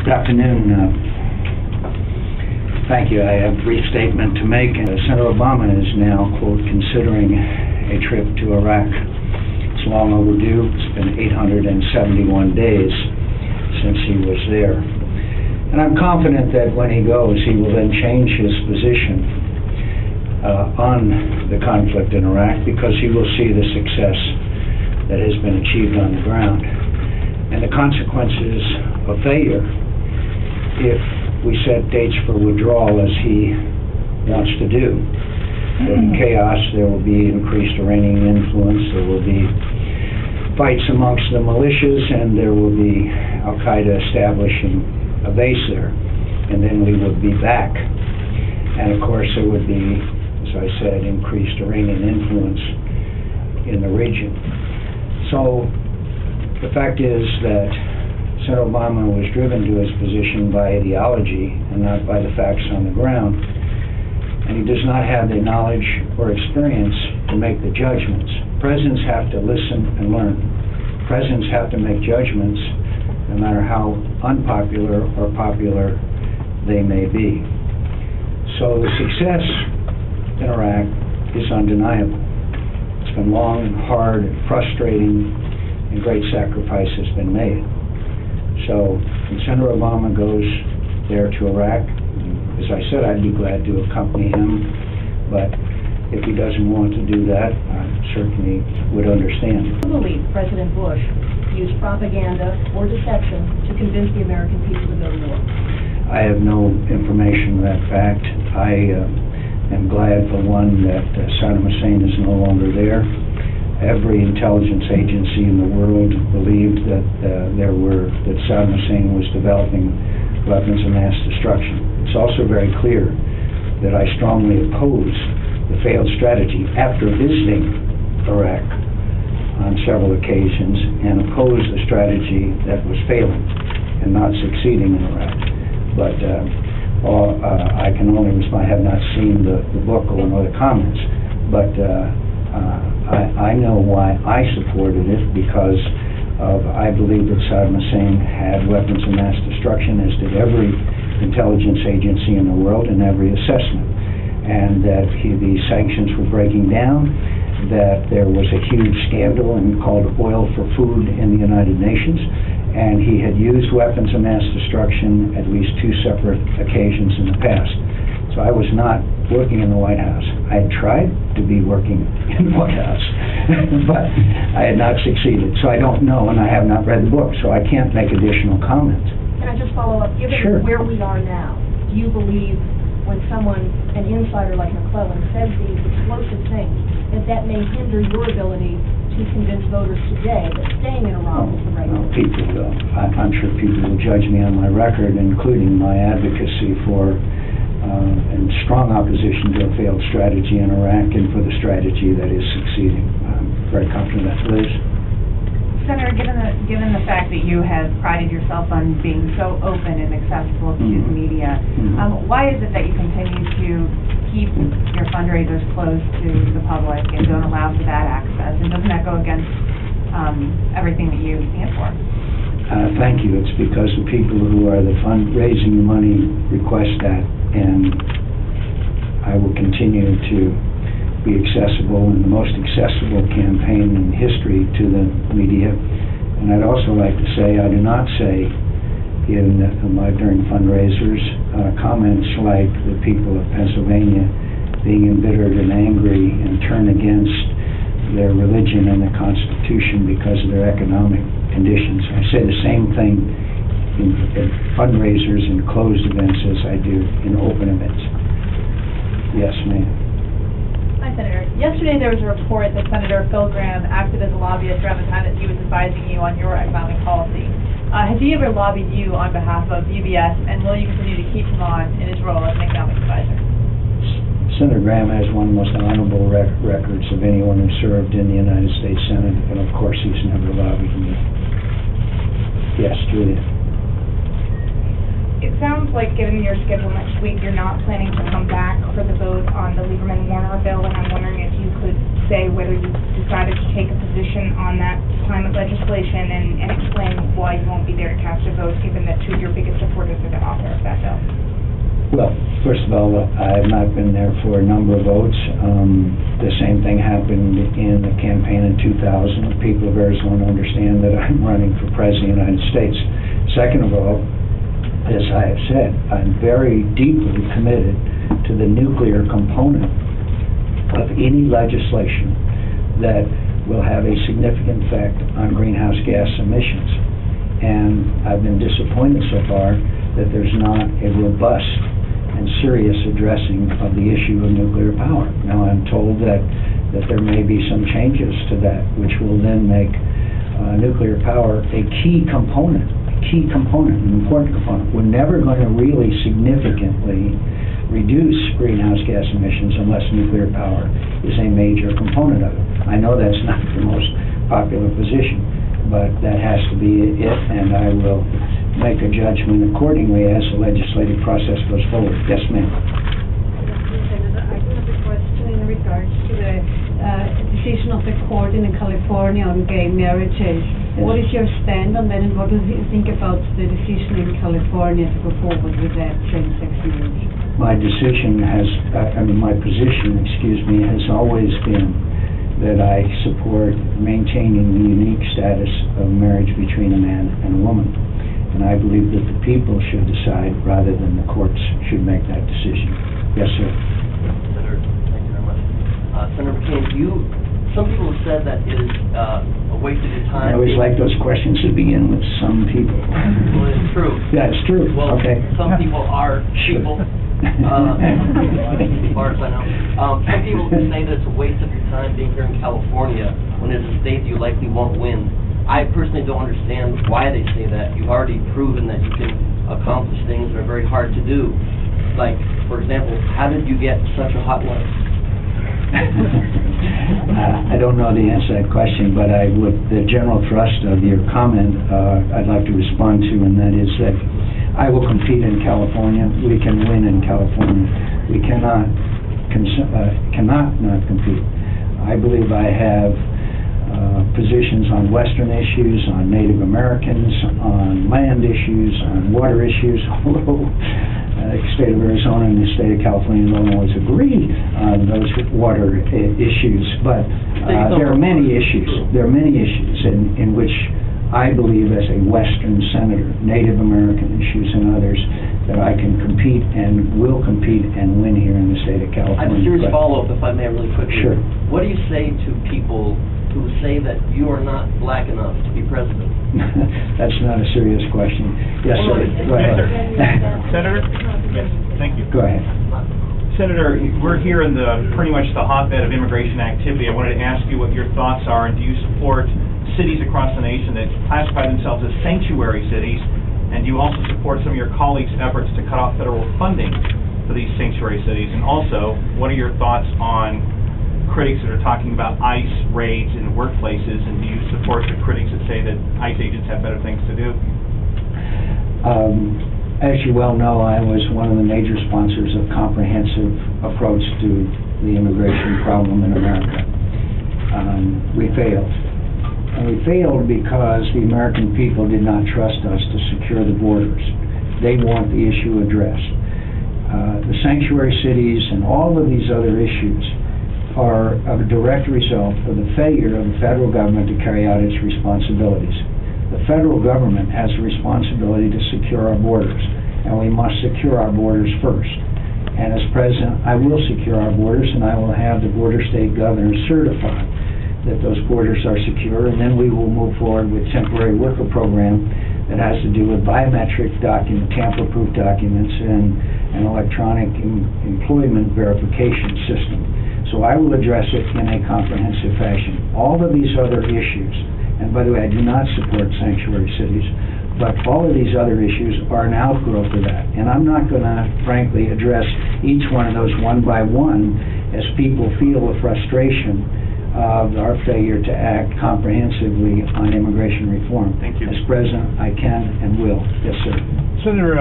Good afternoon. Thank you. I have a brief statement to make. Senator Obama is now, quote, considering a trip to Iraq. It's long overdue. It's been 871 days since he was there. And I'm confident that when he goes, he will then change his position on the conflict in Iraq, because he will see the success that has been achieved on the ground and the consequences of failure if we set dates for withdrawal as he wants to do. There will be chaos, there will be increased Iranian influence, there will be fights amongst the militias, and there will be Al-Qaeda establishing a base there, and then we would be back. And of course there would be, as I said, increased Iranian influence in the region. So the fact is that Senator Obama was driven to his position by ideology and not by the facts on the ground, and he does not have the knowledge or experience to make the judgments. Presidents have to listen and learn. Presidents have to make judgments no matter how unpopular or popular they may be. So the success in Iraq is undeniable. It's been long and hard and frustrating, and great sacrifice has been made. So when Senator Obama goes there to Iraq, as I said, I'd be glad to accompany him, but if he doesn't want to do that, I certainly would understand. I believe President Bush used propaganda or deception to convince the American people to go to war. I have no information on that fact. I am glad, for one, that Saddam Hussein is no longer there. Every intelligence agency in the world believed that that Saddam Hussein was developing weapons of mass destruction. It's also very clear that I strongly oppose the failed strategy after visiting Iraq on several occasions, and oppose the strategy that was failing and not succeeding in Iraq. But I can only respond. I have not seen the book or know the comments, but I know why I supported it, because I believe that Saddam Hussein had weapons of mass destruction, as did every intelligence agency in the world and every assessment, and that the sanctions were breaking down, that there was a huge scandal called oil for food in the United Nations, and he had used weapons of mass destruction at least 2 separate occasions in the past. So I was not working in the White House. I had tried to be working in the White House, but I had not succeeded. So I don't know, and I have not read the book, so I can't make additional comment. Can I just follow up? Given Sure. where we are now, do you believe when someone, an insider like McClellan, says these explosive things, that may hinder your ability to convince voters today that staying in Iraq is the right thing? I'm sure people will judge me on my record, including my advocacy for and strong opposition to a failed strategy in Iraq and for the strategy that is succeeding. I'm very confident that's Liz. Senator, given the fact that you have prided yourself on being so open and accessible to the media, why is it that you continue to keep your fundraisers closed to the public and don't allow for that access? And doesn't that go against everything that you stand for? Thank you. It's because the people who are fundraising the money request that, and I will continue to be accessible, and the most accessible campaign in history to the media. And I'd also like to say, I do not say during fundraisers comments like the people of Pennsylvania being embittered and angry and turn against their religion and the Constitution because of their economic conditions. I say the same thing in fundraisers and closed events as I do in open events. Yes, ma'am. Hi, Senator. Yesterday there was a report that Senator Phil Gramm acted as a lobbyist around the time that he was advising you on your economic policy. Has he ever lobbied you on behalf of UBS, and will you continue to keep him on in his role as an economic advisor? Senator Gramm has one of the most honorable records of anyone who served in the United States Senate, and of course he's never lobbied me. Yes, Julia. It sounds like, given your schedule next week, you're not planning to come back for the vote on the Lieberman-Warner bill, and I'm wondering if you could say whether you decided to take a position on that climate legislation and explain why you won't be there to cast a vote, given that two of your biggest supporters are the author of that bill? Well, first of all, I have not been there for a number of votes. The same thing happened in the campaign in 2000. The people of Arizona understand that I'm running for President of the United States. Second of all, as I have said, I'm very deeply committed to the nuclear component of any legislation that will have a significant effect on greenhouse gas emissions. And I've been disappointed so far that there's not a robust and serious addressing of the issue of nuclear power. Now, I'm told that there may be some changes to that, which will then make nuclear power a key component, an important component. We're never going to really significantly reduce greenhouse gas emissions unless nuclear power is a major component of it. I know that's not the most popular position, but that has to be it, and I will make a judgment accordingly as the legislative process goes forward. Yes, ma'am. Senator, I do have a question in regards to the decision of the court in California on gay marriages. Yes. What is your stand on that, and what do you think about the decision in California to go forward with that same-sex marriage? My decision my position, has always been that I support maintaining the unique status of marriage between a man and a woman. And I believe that the people should decide rather than the courts should make that decision. Yes, sir. Senator, thank you very much. Senator McCain, some people have said that it is a waste of your time. I always like those questions to begin with some people. Well, it's true. Yeah, it's true. Well, okay. Some people are people. As far as I know. Some people say that it's a waste of your time being here in California when it's a state that you likely won't win. I personally don't understand why they say that. You've already proven that you can accomplish things that are very hard to do. Like, for example, how did you get such a hot wife? I don't know the answer to that question, but the general thrust of your comment I'd like to respond to, and that is that I will compete in California. We can win in California. We cannot not compete. I believe I have positions on Western issues, on Native Americans, on land issues, on water issues, although the state of Arizona and the state of California don't always agree on those water issues, but there are many issues. There are many issues in which I believe, as a Western senator, Native American issues and others, that I can compete and will compete and win here in the state of California. I have a serious follow-up, if I may, really quickly. Sure. What do you say to people who say that you are not black enough to be president? That's not a serious question. Yes, sir. Go ahead. Senator? Yes, thank you. Go ahead. Senator, we're here in pretty much the hotbed of immigration activity. I wanted to ask you what your thoughts are, and do you support cities across the nation that classify themselves as sanctuary cities, and do you also support some of your colleagues' efforts to cut off federal funding for these sanctuary cities? And also, what are your thoughts on critics that are talking about ICE raids in workplaces, and do you support the critics that say that ICE agents have better things to do? As you well know, I was one of the major sponsors of comprehensive approach to the immigration problem in America. We failed. And we failed because the American people did not trust us to secure the borders. They want the issue addressed. The sanctuary cities and all of these other issues are a direct result of the failure of the federal government to carry out its responsibilities. The federal government has a responsibility to secure our borders, and we must secure our borders first. And as president, I will secure our borders, and I will have the border state governors certify that those borders are secure, and then we will move forward with temporary worker program that has to do with biometric tamper-proof documents and an electronic employment verification system. So I will address it in a comprehensive fashion. All of these other issues, and by the way, I do not support sanctuary cities, but all of these other issues are an outgrowth of that. And I'm not going to, frankly, address each one of those one by one as people feel the frustration of our failure to act comprehensively on immigration reform. Thank you. As president, I can and will. Yes, sir. Senator,